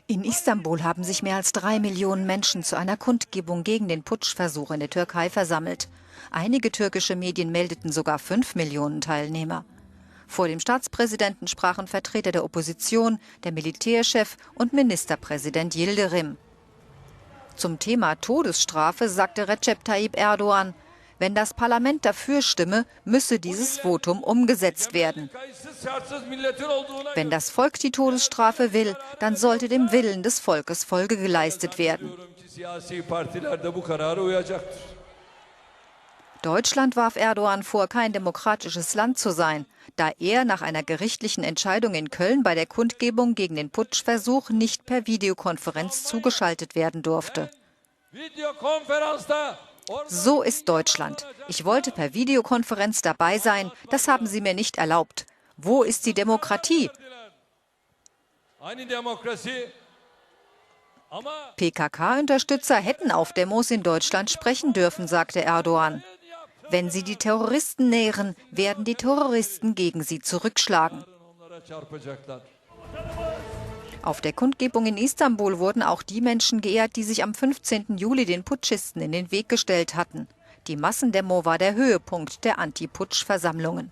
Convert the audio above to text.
In Istanbul haben sich mehr als 3 Millionen Menschen zu einer Kundgebung gegen den Putschversuch in der Türkei versammelt. Einige türkische Medien meldeten sogar 5 Millionen Teilnehmer. Vor dem Staatspräsidenten sprachen Vertreter der Opposition, der Militärchef und Ministerpräsident Yildirim. Zum Thema Todesstrafe sagte Recep Tayyip Erdogan: Wenn das Parlament dafür stimme, müsse dieses Votum umgesetzt werden. Wenn das Volk die Todesstrafe will, dann sollte dem Willen des Volkes Folge geleistet werden. Deutschland warf Erdogan vor, kein demokratisches Land zu sein, da er nach einer gerichtlichen Entscheidung in Köln bei der Kundgebung gegen den Putschversuch nicht per Videokonferenz zugeschaltet werden durfte. So ist Deutschland. Ich wollte per Videokonferenz dabei sein, das haben sie mir nicht erlaubt. Wo ist die Demokratie? PKK-Unterstützer hätten auf Demos in Deutschland sprechen dürfen, sagte Erdogan. Wenn sie die Terroristen nähren, werden die Terroristen gegen sie zurückschlagen. Auf der Kundgebung in Istanbul wurden auch die Menschen geehrt, die sich am 15. Juli den Putschisten in den Weg gestellt hatten. Die Massendemo war der Höhepunkt der Anti-Putsch-Versammlungen.